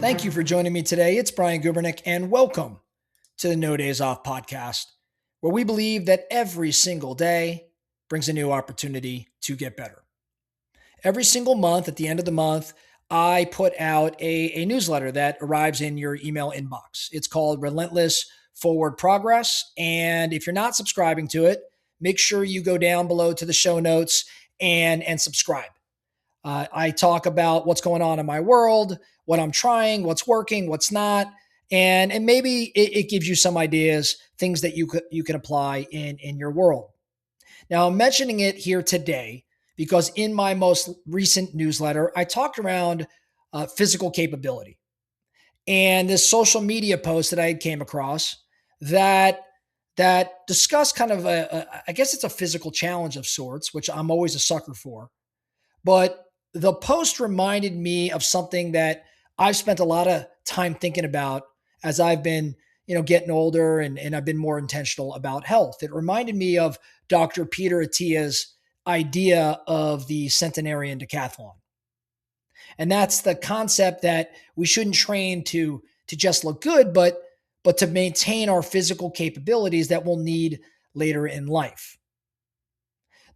Thank you for joining me today. It's Brian Gubernick, and welcome to the No Days Off podcast, where we believe that every single day brings a new opportunity to get better. Every single month, at the end of the month, I put out a newsletter that arrives in your email inbox. It's called Relentless Forward Progress. And if you're not subscribing to it, make sure you go down below to the show notes and subscribe. I talk about what's going on in my world, what I'm trying, what's working, what's not, and maybe it gives you some ideas, things that you can apply in your world. Now, I'm mentioning it here today because in my most recent newsletter, I talked around physical capability and this social media post that I came across that discussed kind of I guess it's a physical challenge of sorts, which I'm always a sucker for. But the post reminded me of something that I've spent a lot of time thinking about as I've been, getting older and I've been more intentional about health. It reminded me of Dr. Peter Attia's idea of the Centenarian Decathlon. And that's the concept that we shouldn't train to just look good, but to maintain our physical capabilities that we'll need later in life.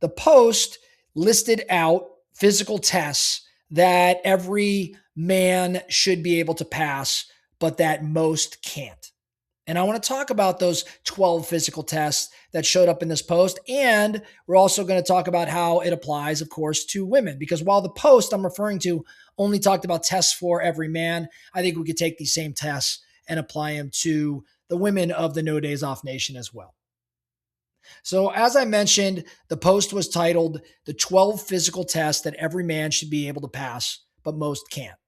The post listed out physical tests that every man should be able to pass, but that most can't. And I want to talk about those 12 physical tests that showed up in this post. And we're also going to talk about how it applies, of course, to women. Because while the post I'm referring to only talked about tests for every man, I think we could take these same tests and apply them to the women of the No Days Off Nation as well. So, as I mentioned, the post was titled The 12 Physical Tests That Every Man Should Be Able to Pass, but Most Can't.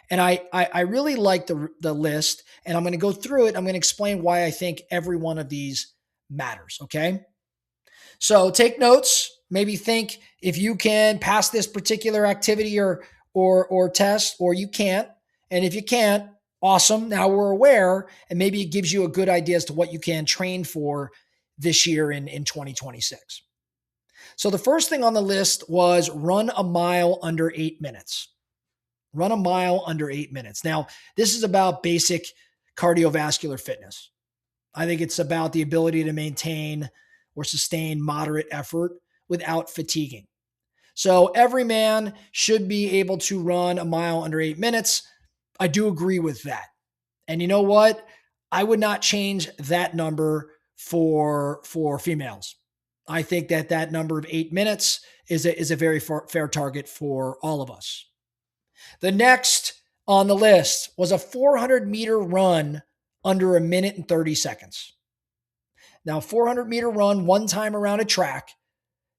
And I really like the list, and I'm going to go through it. I'm going to explain why I think every one of these matters, okay? So take notes. Maybe think if you can pass this particular activity or test, or you can't. And if you can't, awesome. Now we're aware, and maybe it gives you a good idea as to what you can train for this year in 2026. So the first thing on the list was run a mile under 8 minutes. Run a mile under 8 minutes. Now, this is about basic cardiovascular fitness. I think it's about the ability to maintain or sustain moderate effort without fatiguing. So every man should be able to run a mile under 8 minutes. I do agree with that. And you know what? I would not change that number for females. I think that number of 8 minutes is a very fair target for all of us. The next on the list was a 400-meter run under a minute and 30 seconds. Now, 400-meter run one time around a track,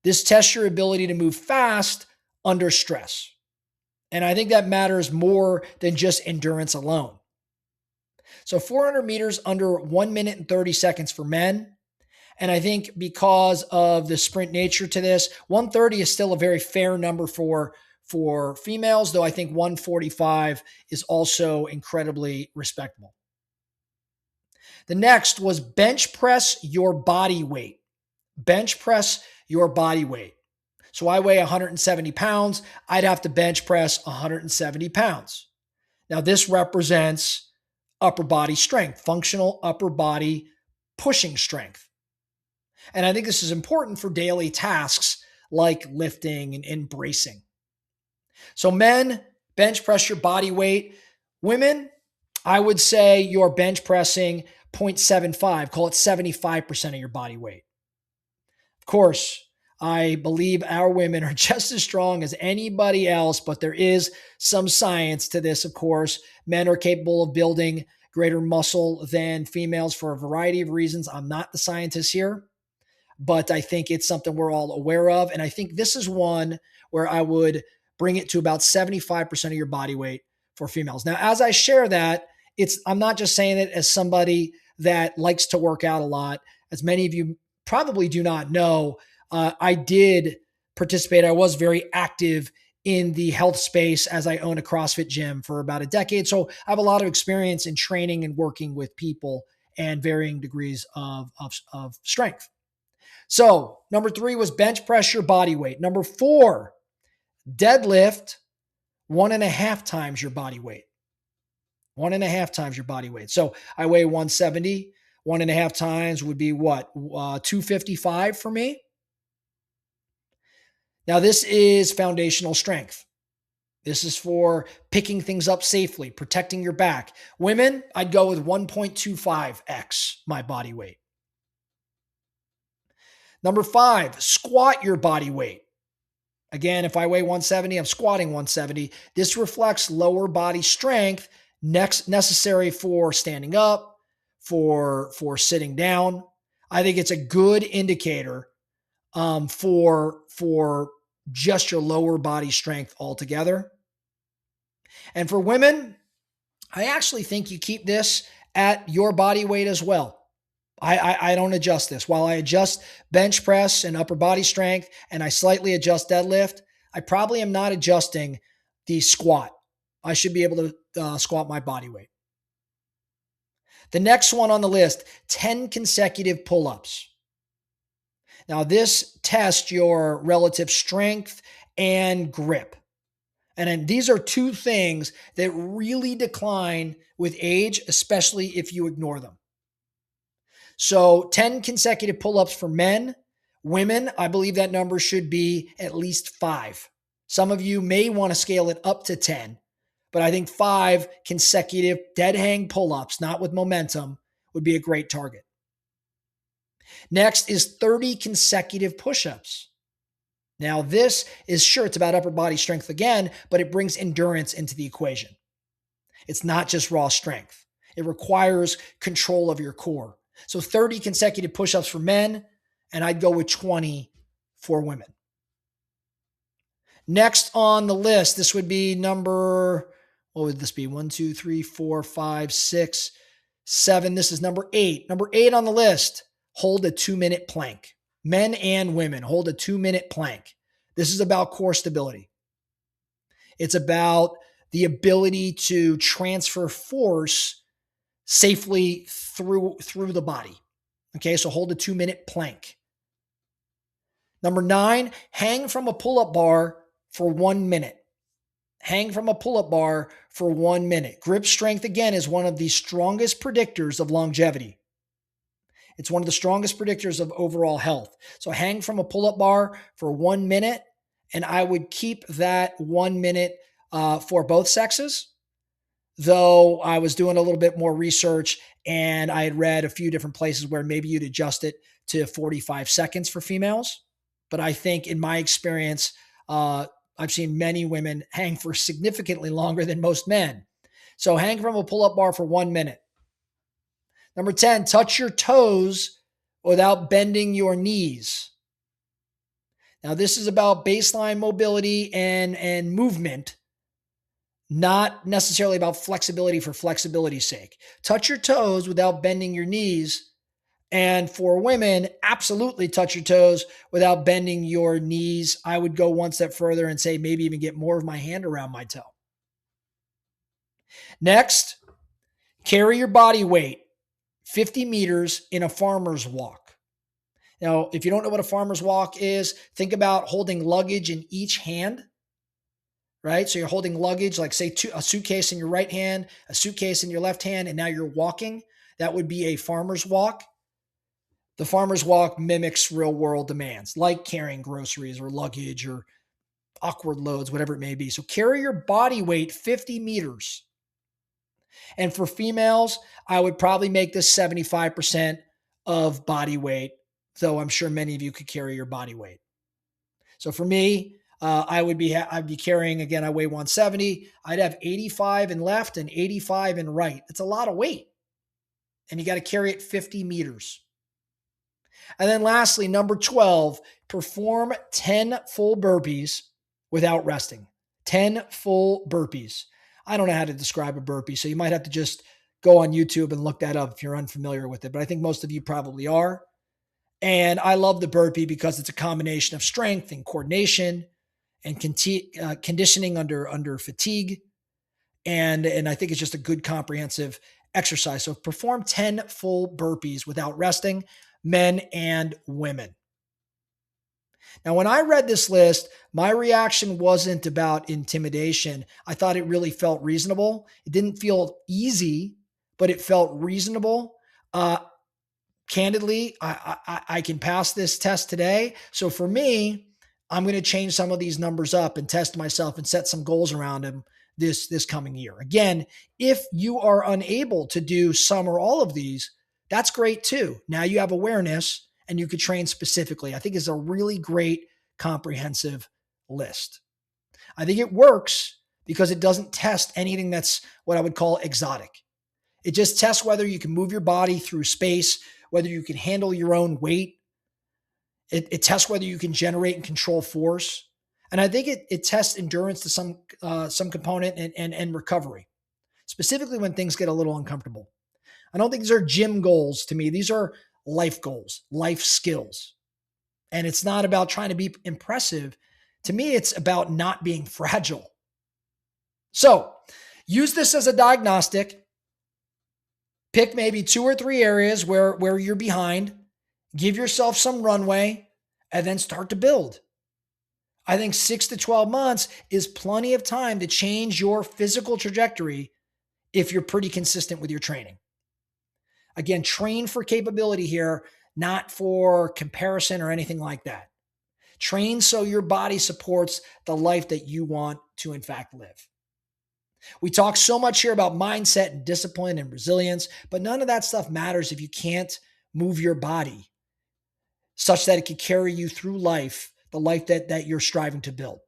this tests your ability to move fast under stress. And I think that matters more than just endurance alone. So 400 meters under 1 minute and 30 seconds for men. And I think because of the sprint nature to this, 130 is still a very fair number for females, though I think 145 is also incredibly respectable. The next was bench press your body weight. Bench press your body weight. So I weigh 170 pounds. I'd have to bench press 170 pounds. Now this represents upper body strength, functional upper body pushing strength. And I think this is important for daily tasks like lifting and bracing. So men, bench press your body weight. Women, I would say you're bench pressing 0.75, call it 75% of your body weight. Of course, I believe our women are just as strong as anybody else, but there is some science to this, of course. Men are capable of building greater muscle than females for a variety of reasons. I'm not the scientist here, but I think it's something we're all aware of. And I think this is one where I would bring it to about 75% of your body weight for females. Now, as I share that, I'm not just saying it as somebody that likes to work out a lot. As many of you probably do not know, I did participate. I was very active in the health space as I own a CrossFit gym for about a decade. So I have a lot of experience in training and working with people and varying degrees of strength. So number 3 was bench press your body weight. Number 4, deadlift 1.5 times your body weight. 1.5 times your body weight. So I weigh 170. 1.5 times would be what? 255 for me. Now, this is foundational strength. This is for picking things up safely, protecting your back. Women, I'd go with 1.25x my body weight. Number 5, squat your body weight. Again, if I weigh 170, I'm squatting 170. This reflects lower body strength necessary for standing up, for sitting down. I think it's a good indicator for just your lower body strength altogether. And for women, I actually think you keep this at your body weight as well. I don't adjust this. While I adjust bench press and upper body strength, and I slightly adjust deadlift, I probably am not adjusting the squat. I should be able to squat my body weight. The next one on the list, 10 consecutive pull-ups. Now, this tests your relative strength and grip. And then these are two things that really decline with age, especially if you ignore them. So 10 consecutive pull-ups for men. Women, I believe that number should be at least 5. Some of you may want to scale it up to 10, but I think 5 consecutive dead hang pull-ups, not with momentum, would be a great target. Next is 30 consecutive push-ups. Now, this is sure, it's about upper body strength again, but it brings endurance into the equation. It's not just raw strength. It requires control of your core. So 30 consecutive push-ups for men, and I'd go with 20 for women. Next on the list, this would be number, what would this be? 1, 2, 3, 4, 5, 6, 7. This is number 8. Number 8 on the list, hold a 2-minute plank. Men and women, hold a 2-minute plank. This is about core stability. It's about the ability to transfer force safely through the body. Okay, so hold a 2-minute plank. Number 9, hang from a pull-up bar for 1 minute. Hang from a pull-up bar for 1 minute. Grip strength, again, is one of the strongest predictors of longevity. It's one of the strongest predictors of overall health. So hang from a pull-up bar for 1 minute, and I would keep that 1 minute for both sexes. Though I was doing a little bit more research and I had read a few different places where maybe you'd adjust it to 45 seconds for females. But I think in my experience, I've seen many women hang for significantly longer than most men. So hang from a pull-up bar for 1 minute. Number 10, touch your toes without bending your knees. Now, this is about baseline mobility and movement, not necessarily about flexibility for flexibility's sake. Touch your toes without bending your knees. And for women, absolutely touch your toes without bending your knees. I would go one step further and say maybe even get more of my hand around my toe. Next, carry your body weight 50 meters in a farmer's walk. Now, if you don't know what a farmer's walk is, think about holding luggage in each hand. Right? So you're holding luggage, like say a suitcase in your right hand, a suitcase in your left hand, and now you're walking. That would be a farmer's walk. The farmer's walk mimics real world demands, like carrying groceries or luggage or awkward loads, whatever it may be. So carry your body weight 50 meters. And for females, I would probably make this 75% of body weight, though I'm sure many of you could carry your body weight. So for me, I'd be carrying, again, I weigh 170. I'd have 85 in left and 85 in right. It's a lot of weight. And you got to carry it 50 meters. And then lastly, number 12, perform 10 full burpees without resting. 10 full burpees. I don't know how to describe a burpee, so you might have to just go on YouTube and look that up if you're unfamiliar with it. But I think most of you probably are. And I love the burpee because it's a combination of strength and coordination and conditioning under fatigue. And I think it's just a good comprehensive exercise. So perform 10 full burpees without resting, men and women. Now, when I read this list, my reaction wasn't about intimidation. I thought it really felt reasonable. It didn't feel easy, but it felt reasonable. Uh, Candidly, I can pass this test today. So for me, I'm going to change some of these numbers up and test myself and set some goals around them this coming year. Again, if you are unable to do some or all of these, that's great too. Now you have awareness and you could train specifically. I think it's a really great comprehensive list. I think it works because it doesn't test anything that's what I would call exotic. It just tests whether you can move your body through space, whether you can handle your own weight. It tests whether you can generate and control force. And I think it tests endurance to some component and recovery, specifically when things get a little uncomfortable. I don't think these are gym goals to me. These are life goals, life skills. And it's not about trying to be impressive. To me, it's about not being fragile. So use this as a diagnostic. Pick maybe 2 or 3 areas where you're behind, give yourself some runway, and then start to build. I think 6 to 12 months is plenty of time to change your physical trajectory if you're pretty consistent with your training. Again, train for capability here, not for comparison or anything like that. Train so your body supports the life that you want to, in fact, live. We talk so much here about mindset and discipline and resilience, but none of that stuff matters if you can't move your body such that it can carry you through life, the life that you're striving to build.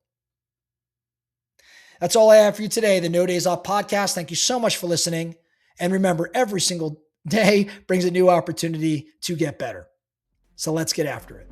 That's all I have for you today, the No Days Off podcast. Thank you so much for listening. And remember, every single day brings a new opportunity to get better. So let's get after it.